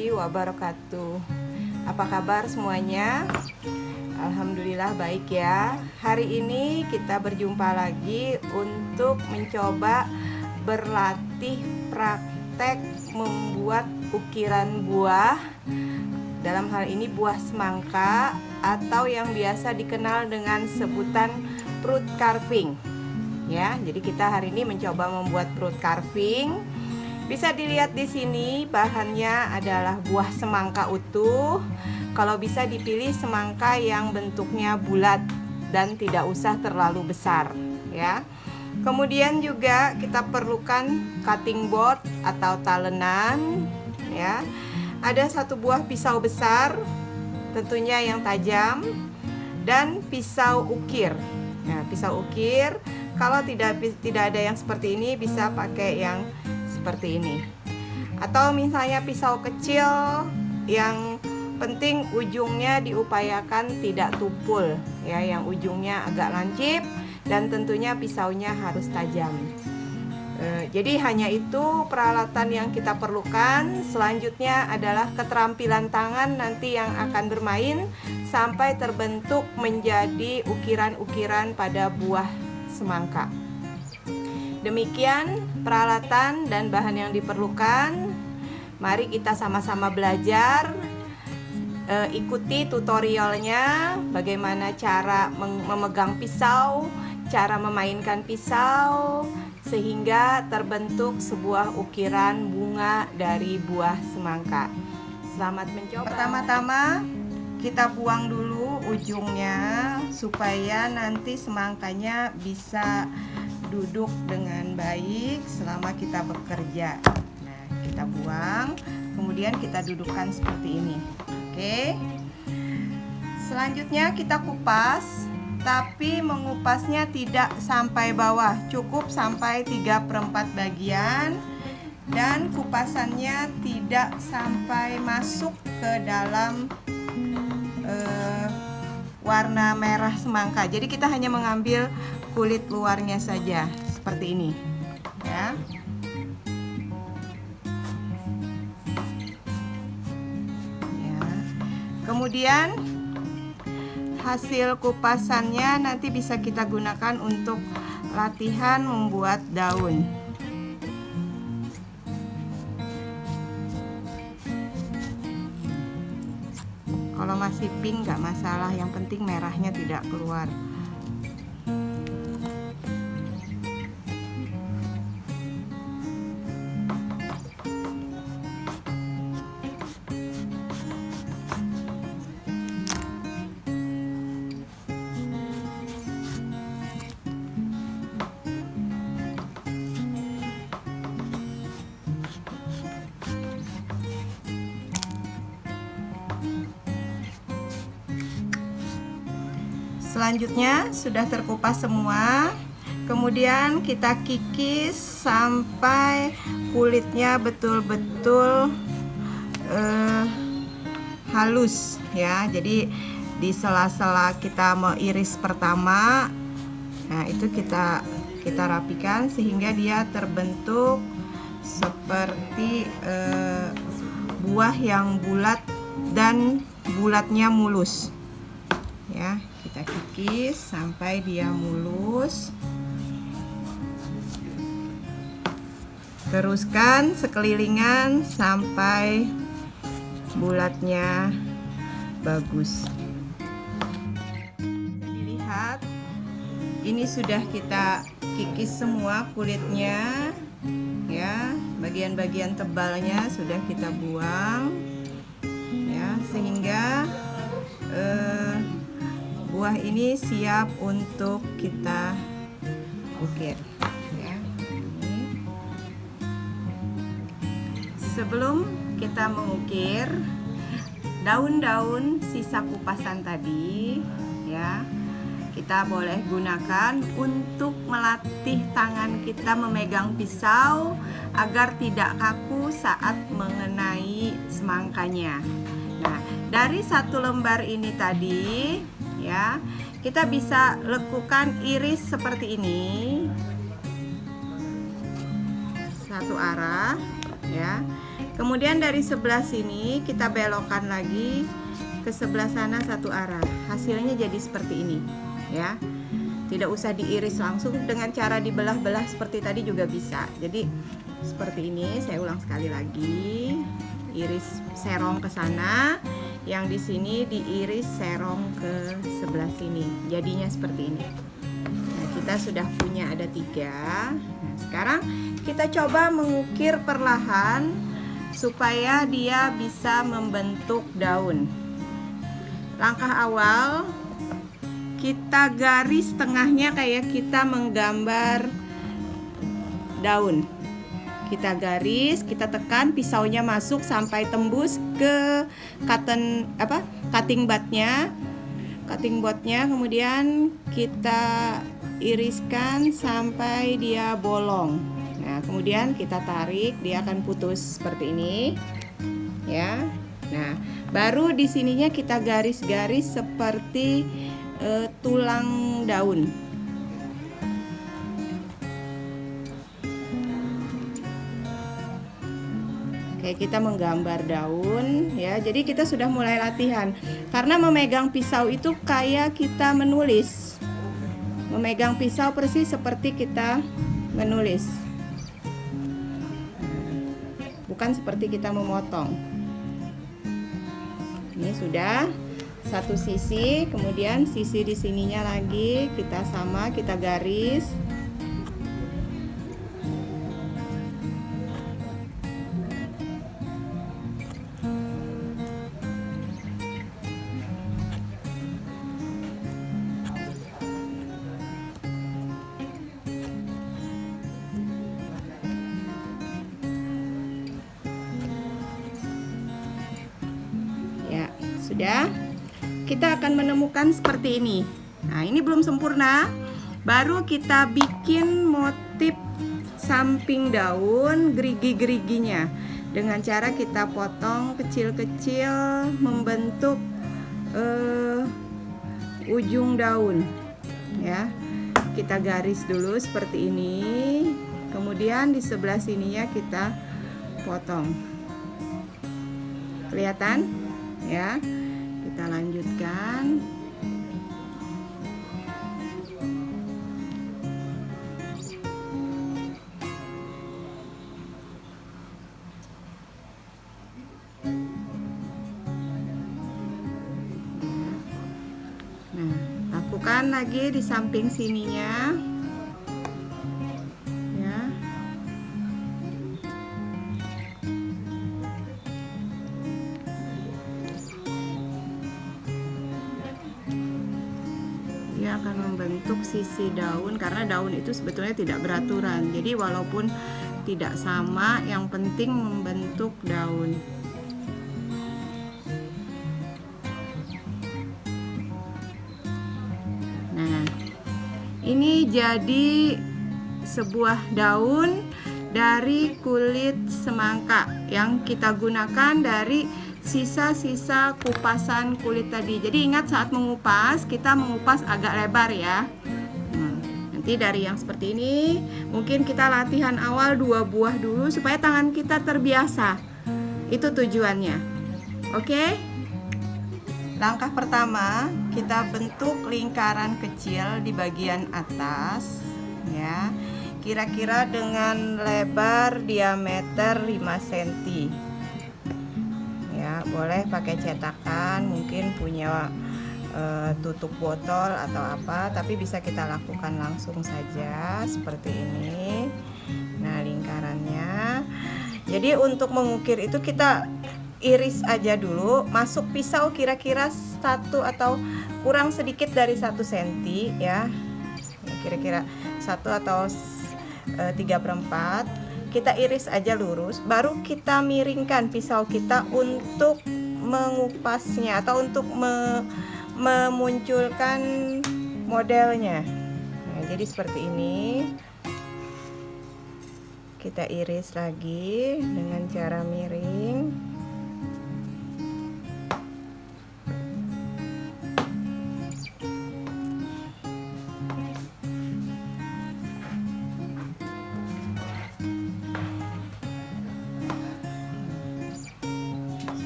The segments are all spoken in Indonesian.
warahmatullahi wabarakatuh. Apa kabar semuanya? Alhamdulillah baik ya. Hari ini kita berjumpa lagi untuk mencoba berlatih praktek membuat ukiran buah. Dalam hal ini buah semangka atau yang biasa dikenal dengan sebutan fruit carving. Ya, jadi kita hari ini mencoba membuat fruit carving. Bisa dilihat di sini bahannya adalah buah semangka utuh. Kalau bisa dipilih semangka yang bentuknya bulat dan tidak usah terlalu besar, ya. Kemudian juga kita perlukan cutting board atau talenan, ya. Ada satu buah pisau besar, tentunya yang tajam, dan pisau ukir. Nah, pisau ukir kalau tidak ada yang seperti ini bisa pakai yang seperti ini, atau misalnya pisau kecil yang penting ujungnya diupayakan tidak tumpul ya, yang ujungnya agak lancip dan tentunya pisaunya harus tajam. Jadi hanya itu peralatan yang kita perlukan. Selanjutnya adalah keterampilan tangan nanti yang akan bermain sampai terbentuk menjadi ukiran-ukiran pada buah semangka. Demikian peralatan dan bahan yang diperlukan. Mari kita sama-sama belajar. Ikuti tutorialnya, bagaimana cara memegang pisau, cara memainkan pisau, sehingga terbentuk sebuah ukiran bunga dari buah semangka. Selamat mencoba. Pertama-tama kita buang dulu ujungnya supaya nanti semangkanya bisa duduk dengan baik selama kita bekerja. Nah, kita buang, kemudian kita dudukkan seperti ini. Oke. Selanjutnya kita kupas, tapi mengupasnya tidak sampai bawah, cukup sampai 3/4 bagian, dan kupasannya tidak sampai masuk ke dalam warna merah semangka. Jadi kita hanya mengambil kulit luarnya saja seperti ini, ya. Kemudian hasil kupasannya nanti bisa kita gunakan untuk latihan membuat daun. Kalau masih pink nggak masalah, yang penting merahnya tidak keluar. Selanjutnya sudah terkupas semua. Kemudian kita kikis sampai kulitnya betul-betul halus ya. Jadi di sela-sela kita mau iris pertama, nah itu kita rapikan sehingga dia terbentuk seperti buah yang bulat dan bulatnya mulus ya. Kita kikis sampai dia mulus. Teruskan sekelilingan sampai bulatnya bagus. Dilihat, ini sudah kita kikis semua kulitnya ya. Bagian-bagian tebalnya sudah kita buang ya, sehingga buah ini siap untuk kita ukir ya. Sebelum kita mengukir daun-daun sisa kupasan tadi ya, kita boleh gunakan untuk melatih tangan kita memegang pisau agar tidak kaku saat mengenai semangkanya. Nah, dari satu lembar ini tadi ya, kita bisa lekukan iris seperti ini, satu arah. ya. Kemudian dari sebelah sini kita belokkan lagi ke sebelah sana satu arah. Hasilnya jadi seperti ini, ya. Tidak usah diiris langsung, dengan cara dibelah-belah seperti tadi juga bisa. Jadi seperti ini, saya ulang sekali lagi. Iris serong ke sana, yang di sini diiris serong ke sebelah sini. Jadinya seperti ini. Nah, kita sudah punya ada 3. Nah, sekarang kita coba mengukir perlahan supaya dia bisa membentuk daun. Langkah awal, kita garis tengahnya kayak kita menggambar daun. Kita garis, kita tekan pisaunya masuk sampai tembus ke cutting boardnya. Cutting boardnya kemudian kita iriskan sampai dia bolong. Nah, kemudian kita tarik, dia akan putus seperti ini, ya. Nah, baru di sininya kita garis-garis seperti tulang daun. Oke, kita menggambar daun, ya. Jadi kita sudah mulai latihan. Karena memegang pisau itu kayak kita menulis. Memegang pisau persis seperti kita menulis. Bukan seperti kita memotong. Ini sudah satu sisi, kemudian sisi di sininya lagi kita garis. Sudah, kita akan menemukan seperti ini. Nah, ini belum sempurna. Baru kita bikin motif samping daun, gerigi-geriginya dengan cara kita potong kecil-kecil membentuk ujung daun, ya. Kita garis dulu seperti ini. Kemudian di sebelah sininya kita potong. Kelihatan? Ya. Kita lanjutkan. Nah, lakukan lagi di samping sininya. Ya. Dia akan membentuk sisi daun, karena daun itu sebetulnya tidak beraturan. Jadi walaupun tidak sama, yang penting membentuk daun. Nah, ini jadi sebuah daun dari kulit semangka yang kita gunakan dari sisa-sisa kupasan kulit tadi. Jadi ingat, saat mengupas, kita mengupas agak lebar ya. Nanti dari yang seperti ini, mungkin kita latihan awal 2 buah dulu supaya tangan kita terbiasa. Itu tujuannya. Oke? Langkah pertama, kita bentuk lingkaran kecil di bagian atas, ya. Kira-kira dengan lebar diameter 5 cm. Ya, boleh pakai cetakan, mungkin punya tutup botol atau apa, tapi bisa kita lakukan langsung saja seperti ini. Nah, lingkarannya. Jadi untuk mengukir itu kita iris aja dulu, masuk pisau kira-kira 1 atau kurang sedikit dari 1 cm ya. Kira-kira 1 atau 3/4. Kita iris aja lurus, baru kita miringkan pisau kita untuk mengupasnya atau untuk memunculkan modelnya. Nah, jadi seperti ini. Kita iris lagi dengan cara miring.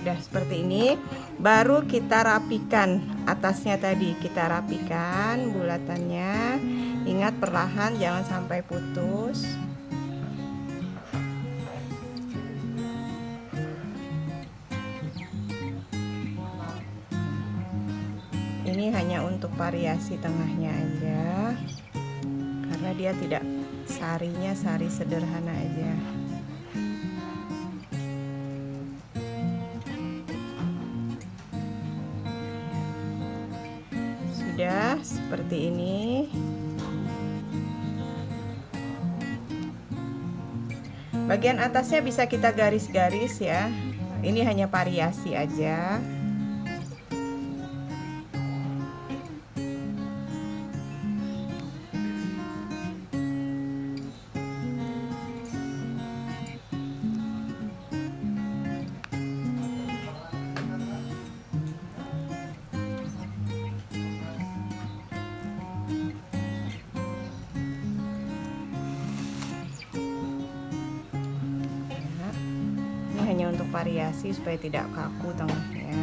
Udah seperti ini, baru kita rapikan atasnya tadi, kita rapikan bulatannya. Ingat perlahan, jangan sampai putus. Ini hanya untuk variasi tengahnya aja, karena dia tidak sarinya sari sederhana aja. Sudah seperti ini. Bagian atasnya bisa kita garis-garis ya. Ini hanya variasi aja. Hanya untuk variasi supaya tidak kaku tengahnya.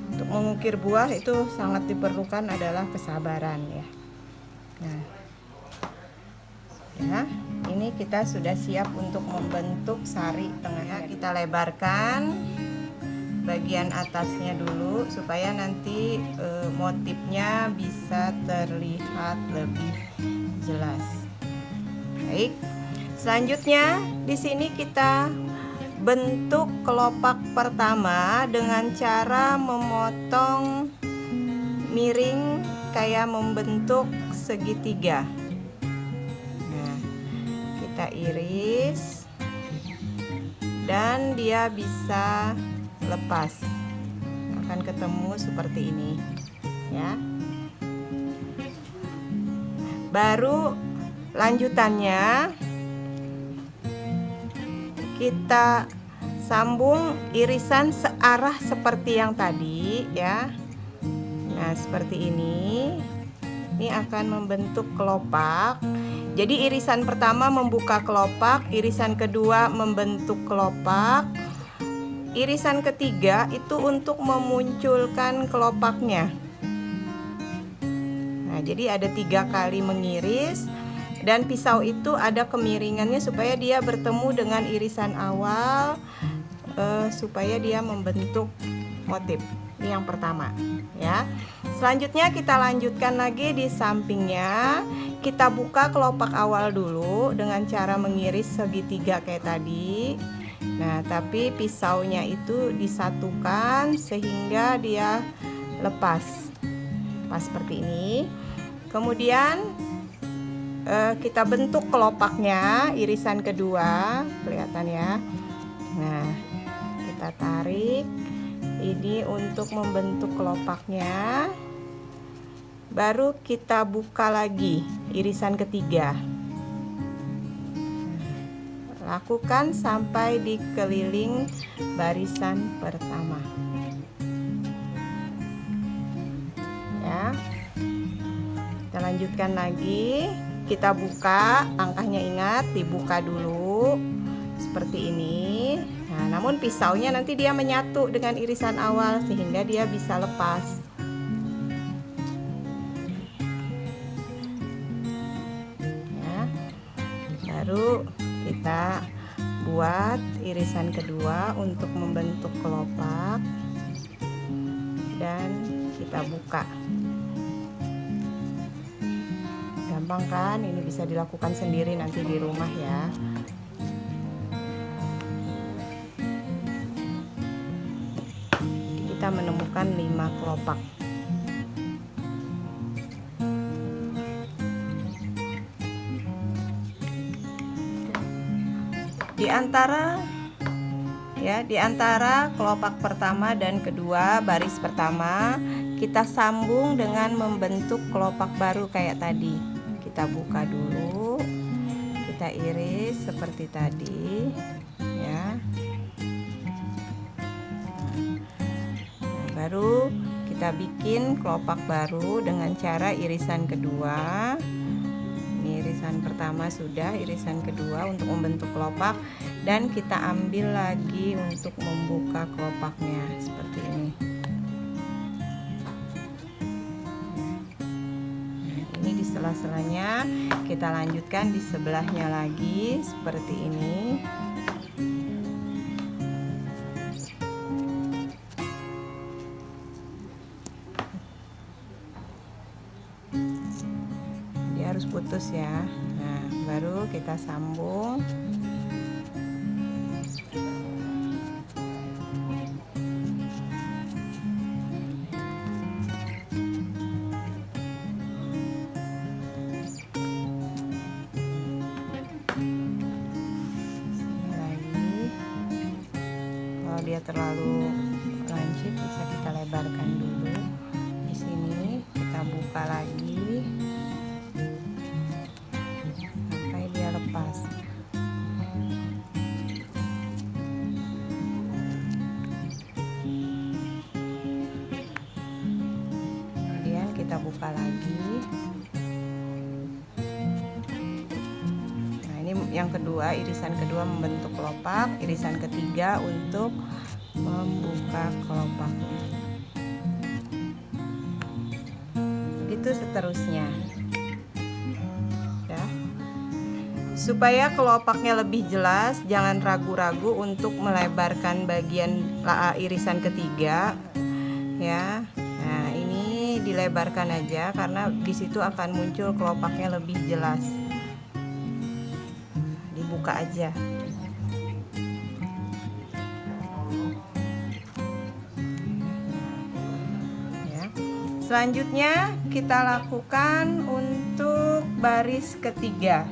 Untuk mengukir buah itu sangat diperlukan adalah kesabaran ya. Nah, ya. Ini kita sudah siap untuk membentuk sari tengahnya. Kita lebarkan bagian atasnya dulu supaya nanti motifnya bisa terlihat lebih jelas. Baik. Selanjutnya di sini kita bentuk kelopak pertama dengan cara memotong miring kayak membentuk segitiga. Kita iris dan dia bisa lepas, akan ketemu seperti ini ya. Baru lanjutannya kita sambung irisan searah seperti yang tadi ya. Nah seperti ini akan membentuk kelopak. Jadi irisan pertama membuka kelopak, irisan kedua membentuk kelopak, irisan ketiga itu untuk memunculkan kelopaknya. Nah, jadi ada 3 kali mengiris, dan pisau itu ada kemiringannya supaya dia bertemu dengan irisan awal, supaya dia membentuk motif. Ini yang pertama, ya. Selanjutnya kita lanjutkan lagi di sampingnya. Kita buka kelopak awal dulu dengan cara mengiris segitiga kayak tadi. Nah, tapi pisaunya itu disatukan sehingga dia lepas. Pas seperti ini. Kemudian kita bentuk kelopaknya, irisan kedua, kelihatan ya. Nah, kita tarik. Ini untuk membentuk kelopaknya. Baru kita buka lagi irisan ketiga. Lakukan sampai di keliling barisan pertama. Ya. Kita lanjutkan lagi. Kita buka, angkanya ingat dibuka dulu seperti ini. Nah, namun pisaunya nanti dia menyatu dengan irisan awal sehingga dia bisa lepas. Ya. Baru kita buat irisan kedua untuk membentuk kelopak dan kita buka. Gampang kan? Ini bisa dilakukan sendiri nanti di rumah ya. Kita menemukan 5 kelopak. Di antara kelopak pertama dan kedua baris pertama kita sambung dengan membentuk kelopak baru kayak tadi. Kita buka dulu, kita iris seperti tadi ya. Baru kita bikin kelopak baru dengan cara irisan kedua. Ini irisan pertama sudah, irisan kedua untuk membentuk kelopak, dan kita ambil lagi untuk membuka kelopaknya seperti ini. Nah, ini di sela-selanya kita lanjutkan di sebelahnya lagi seperti ini. Harus putus ya. Nah, baru kita sambung. Sini lagi. Kalau dia terlalu lancip bisa kita lebarkan dulu. Di sini kita buka lagi. Kemudian kita buka lagi. Nah, ini yang kedua, irisan kedua membentuk kelopak, irisan ketiga untuk membuka kelopaknya. Begitu seterusnya. Supaya kelopaknya lebih jelas, jangan ragu-ragu untuk melebarkan bagian irisan ketiga ya. Nah, ini dilebarkan aja karena di situ akan muncul kelopaknya lebih jelas. Dibuka aja. Ya. Selanjutnya kita lakukan untuk baris ketiga.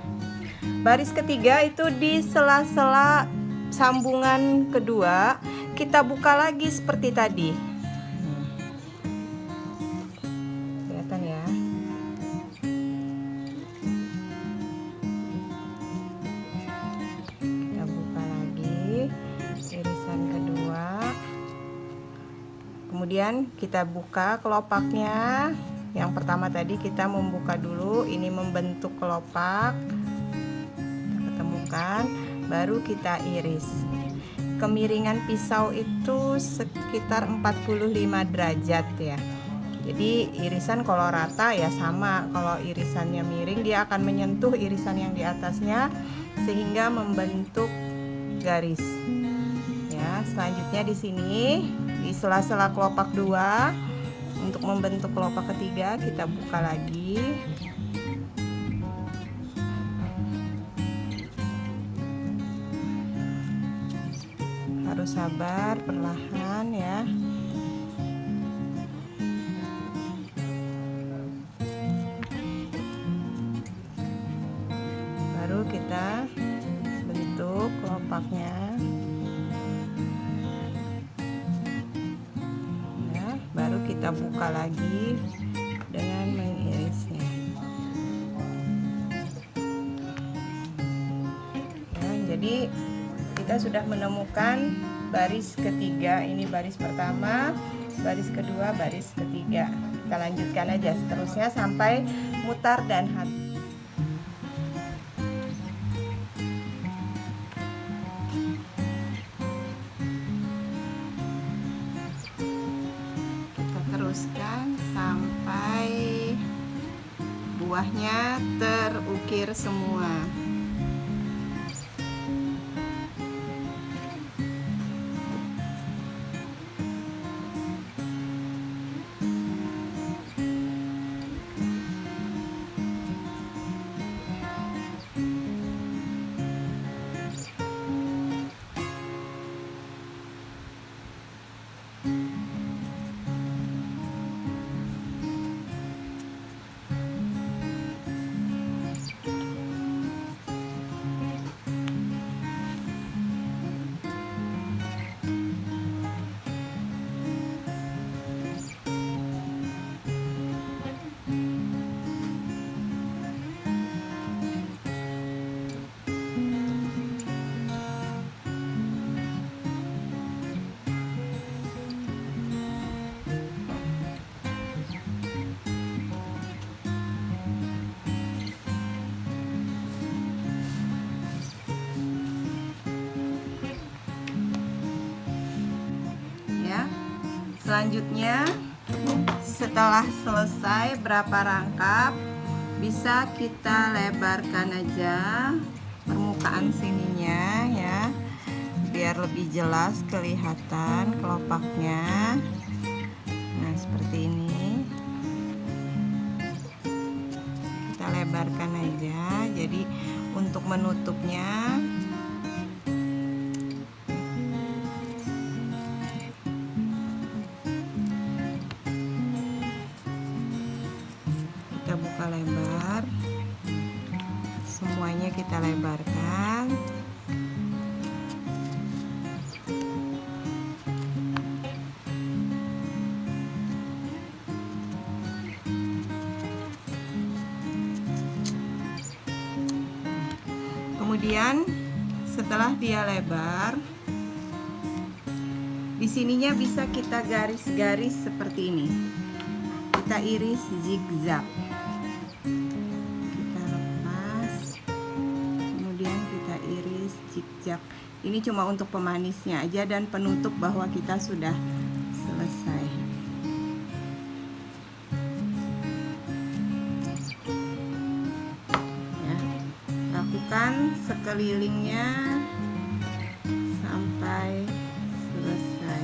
Baris ketiga itu di sela-sela sambungan kedua kita buka lagi seperti tadi. Kelihatan ya. Kita buka lagi irisan kedua. Kemudian kita buka kelopaknya. Yang pertama tadi kita membuka dulu, ini membentuk kelopak. Baru kita iris. Kemiringan pisau itu sekitar 45 derajat ya. Jadi irisan kalau rata ya sama, kalau irisannya miring dia akan menyentuh irisan yang di atasnya sehingga membentuk garis. Ya, selanjutnya di sini di sela-sela kelopak dua untuk membentuk kelopak ketiga kita buka lagi. Harus sabar, perlahan ya. Baru kita bentuk kelopaknya ya, baru kita buka lagi dengan mengirisnya ya. Jadi kita sudah menemukan baris ketiga, ini baris pertama, baris kedua, baris ketiga. Kita lanjutkan aja seterusnya sampai mutar dan habis. Kita teruskan sampai buahnya terukir semua. Selanjutnya, setelah selesai berapa rangkap, bisa kita lebarkan aja permukaan sininya ya, biar lebih jelas kelihatan kelopaknya. Nah, seperti ini. Kita lebarkan aja. Jadi untuk menutupnya kita buka lebar, semuanya kita lebarkan. Kemudian setelah dia lebar, di sininya bisa kita garis-garis seperti ini. Kita iris zigzag. Kita lepas, kemudian kita iris zigzag. Ini cuma untuk pemanisnya aja dan penutup bahwa kita sudah selesai. Ya, lakukan sekelilingnya sampai selesai.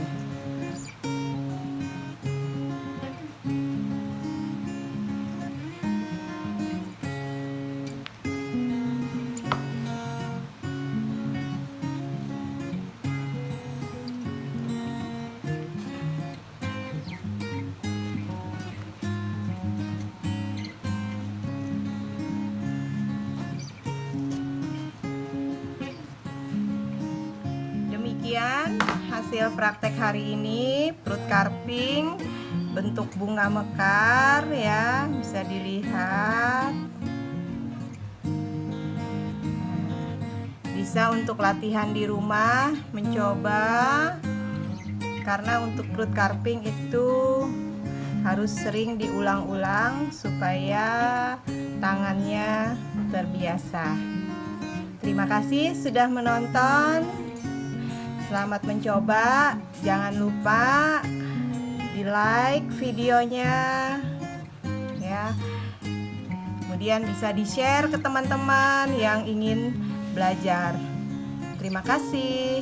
Demikian hasil praktek hari ini, perut carving bentuk bunga mekar ya, bisa dilihat. Bisa untuk latihan di rumah, mencoba, karena untuk perut carving itu harus sering diulang-ulang supaya tangannya terbiasa. Terima kasih sudah menonton. Selamat mencoba. Jangan lupa di like videonya ya. Kemudian bisa di share ke teman-teman yang ingin belajar. Terima kasih.